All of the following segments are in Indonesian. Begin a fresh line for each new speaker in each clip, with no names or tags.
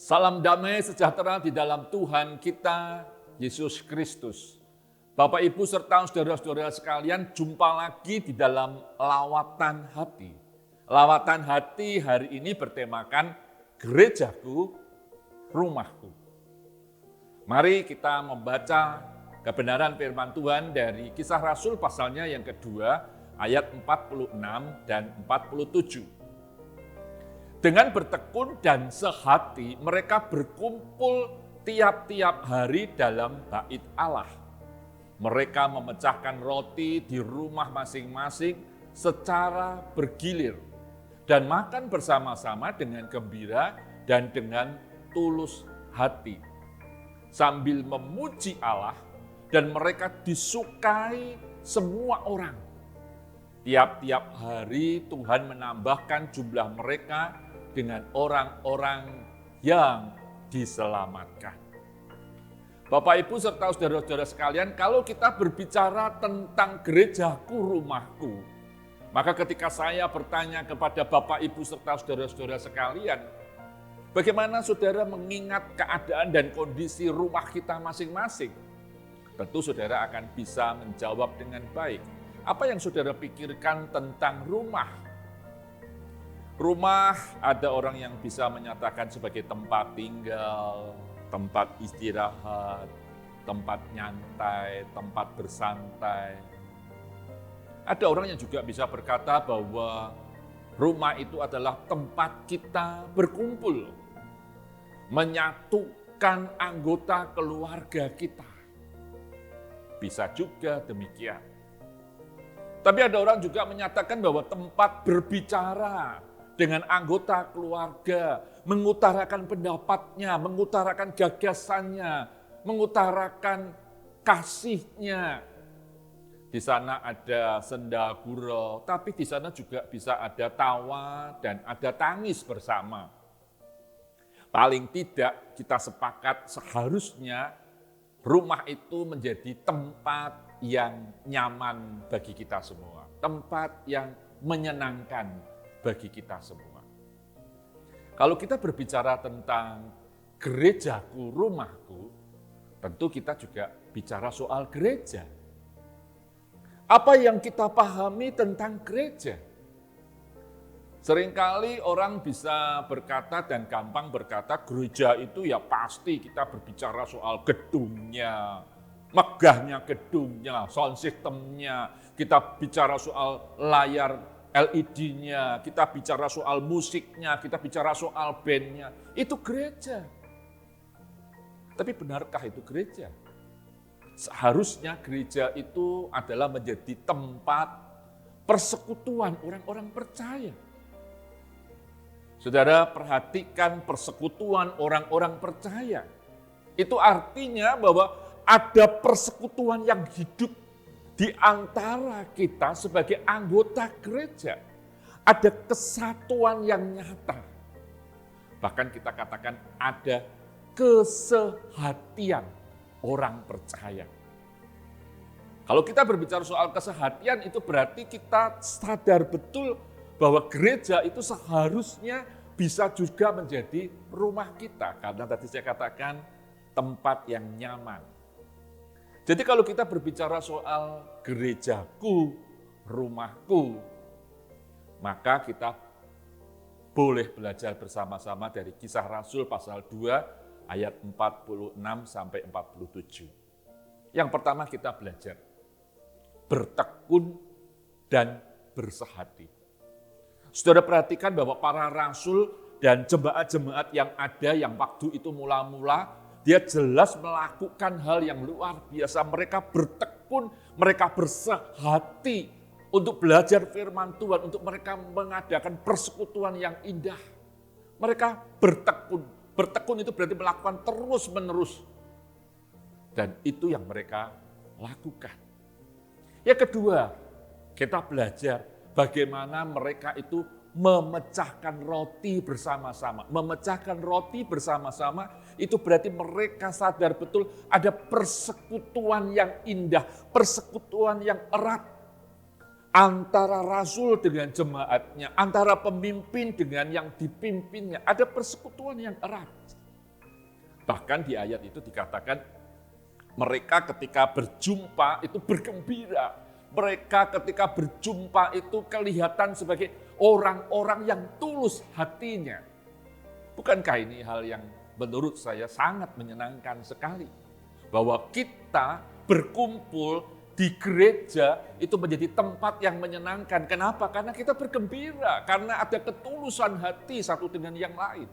Salam damai sejahtera di dalam Tuhan kita, Yesus Kristus. Bapak, Ibu, serta saudara-saudara sekalian, jumpa lagi di dalam Lawatan Hati. Lawatan Hati hari ini bertemakan Gerejaku, Rumahku. Mari kita membaca kebenaran firman Tuhan dari Kisah Rasul pasalnya yang kedua, ayat 46 dan 47. Dengan bertekun dan sehati, mereka berkumpul tiap-tiap hari dalam bait Allah. Mereka memecahkan roti di rumah masing-masing secara bergilir dan makan bersama-sama dengan gembira dan dengan tulus hati, sambil memuji Allah, dan mereka disukai semua orang. Tiap-tiap hari Tuhan menambahkan jumlah mereka dengan orang-orang yang diselamatkan. Bapak, Ibu, serta saudara-saudara sekalian, kalau kita berbicara tentang gerejaku, rumahku, maka ketika saya bertanya kepada Bapak, Ibu, serta saudara-saudara sekalian, bagaimana saudara mengingat keadaan dan kondisi rumah kita masing-masing? Tentu saudara akan bisa menjawab dengan baik. Apa yang saudara pikirkan tentang rumah? Rumah ada orang yang bisa menyatakan sebagai tempat tinggal, tempat istirahat, tempat nyantai, tempat bersantai. Ada orang yang juga bisa berkata bahwa rumah itu adalah tempat kita berkumpul, menyatukan anggota keluarga kita. Bisa juga demikian. Tapi ada orang juga menyatakan bahwa tempat berbicara dengan anggota keluarga, mengutarakan pendapatnya, mengutarakan gagasannya, mengutarakan kasihnya. Di sana ada senda gurau, tapi di sana juga bisa ada tawa dan ada tangis bersama. Paling tidak kita sepakat seharusnya rumah itu menjadi tempat yang nyaman bagi kita semua, tempat yang menyenangkan bagi kita semua. Kalau kita berbicara tentang gerejaku, rumahku, tentu kita juga bicara soal gereja. Apa yang kita pahami tentang gereja? Seringkali orang bisa berkata dan gampang berkata gereja itu ya pasti kita berbicara soal gedungnya, megahnya gedungnya, sound systemnya, kita bicara soal layar LED-nya, kita bicara soal musiknya, kita bicara soal bandnya. Itu gereja. Tapi benarkah itu gereja? Seharusnya gereja itu adalah menjadi tempat persekutuan orang-orang percaya. Saudara, perhatikan persekutuan orang-orang percaya. Itu artinya bahwa ada persekutuan yang hidup di antara kita sebagai anggota gereja. Ada kesatuan yang nyata. Bahkan kita katakan ada kesehatian orang percaya. Kalau kita berbicara soal kesehatian, itu berarti kita sadar betul bahwa gereja itu seharusnya bisa juga menjadi rumah kita. Karena tadi saya katakan tempat yang nyaman. Jadi kalau kita berbicara soal gerejaku, rumahku, maka kita boleh belajar bersama-sama dari Kisah Rasul pasal 2 ayat 46 sampai 47. Yang pertama kita belajar bertekun dan bersehati. Saudara perhatikan bahwa para rasul dan jemaat-jemaat yang ada yang waktu itu mula-mula dia jelas melakukan hal yang luar biasa. Mereka bertekun, mereka bersehati untuk belajar firman Tuhan, untuk mereka mengadakan persekutuan yang indah. Mereka bertekun. Bertekun itu berarti melakukan terus-menerus. Dan itu yang mereka lakukan. Yang kedua, kita belajar bagaimana mereka itu memecahkan roti bersama-sama. Memecahkan roti bersama-sama itu berarti mereka sadar betul ada persekutuan yang indah, persekutuan yang erat antara rasul dengan jemaatnya, antara pemimpin dengan yang dipimpinnya. Ada persekutuan yang erat. Bahkan di ayat itu dikatakan mereka ketika berjumpa itu bergembira. Mereka ketika berjumpa itu kelihatan sebagai orang-orang yang tulus hatinya. Bukankah ini hal yang menurut saya sangat menyenangkan sekali? Bahwa kita berkumpul di gereja itu menjadi tempat yang menyenangkan. Kenapa? Karena kita bergembira. Karena ada ketulusan hati satu dengan yang lain.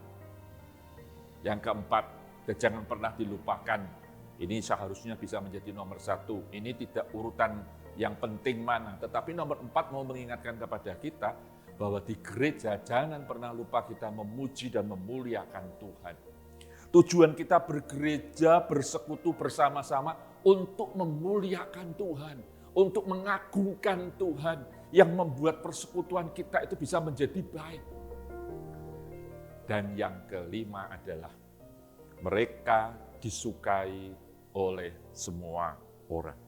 Yang keempat, dan jangan pernah dilupakan, ini seharusnya bisa menjadi nomor 1. Ini tidak urutan yang penting mana, tetapi nomor 4 mau mengingatkan kepada kita bahwa di gereja jangan pernah lupa kita memuji dan memuliakan Tuhan. Tujuan kita bergereja, bersekutu bersama-sama untuk memuliakan Tuhan, untuk mengagungkan Tuhan yang membuat persekutuan kita itu bisa menjadi baik. Dan yang kelima adalah mereka disukai oleh semua orang.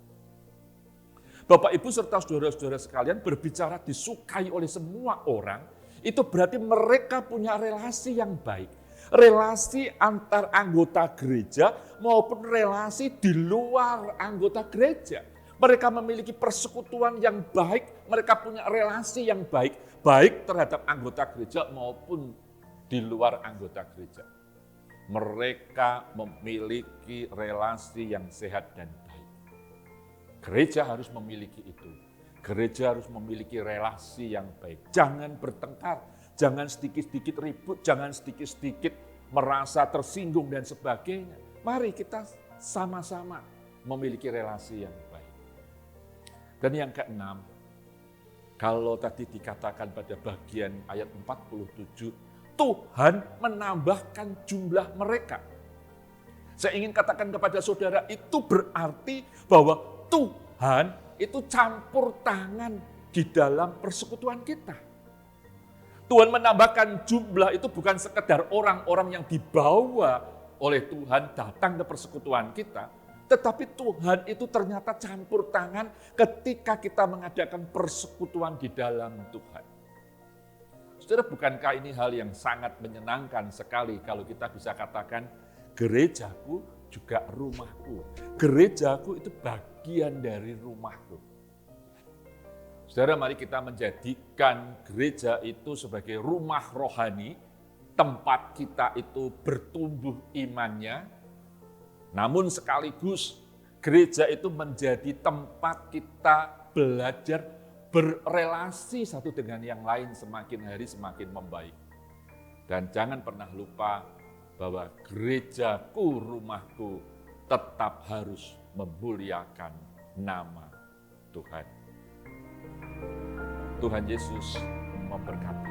Bapak, Ibu, serta saudara-saudara sekalian, berbicara disukai oleh semua orang, itu berarti mereka punya relasi yang baik. Relasi antar anggota gereja maupun relasi di luar anggota gereja. Mereka memiliki persekutuan yang baik, mereka punya relasi yang baik, baik terhadap anggota gereja maupun di luar anggota gereja. Mereka memiliki relasi yang sehat dan baik. Gereja harus memiliki itu. Gereja harus memiliki relasi yang baik. Jangan bertengkar, jangan sedikit-sedikit ribut, jangan sedikit-sedikit merasa tersinggung dan sebagainya. Mari kita sama-sama memiliki relasi yang baik. Dan yang keenam, kalau tadi dikatakan pada bagian ayat 47, Tuhan menambahkan jumlah mereka. Saya ingin katakan kepada saudara, itu berarti bahwa Tuhan itu campur tangan di dalam persekutuan kita. Tuhan menambahkan jumlah itu bukan sekedar orang-orang yang dibawa oleh Tuhan datang ke persekutuan kita, tetapi Tuhan itu ternyata campur tangan ketika kita mengadakan persekutuan di dalam Tuhan. Saudara, bukankah ini hal yang sangat menyenangkan sekali kalau kita bisa katakan gerejaku juga rumahku. Gerejaku itu bagian dari rumahku. Saudara, mari kita menjadikan gereja itu sebagai rumah rohani, tempat kita itu bertumbuh imannya, namun sekaligus gereja itu menjadi tempat kita belajar berrelasi satu dengan yang lain semakin hari semakin membaik. Dan jangan pernah lupa bahwa gerejaku, rumahku tetap harus memuliakan nama Tuhan. Tuhan Yesus memberkati.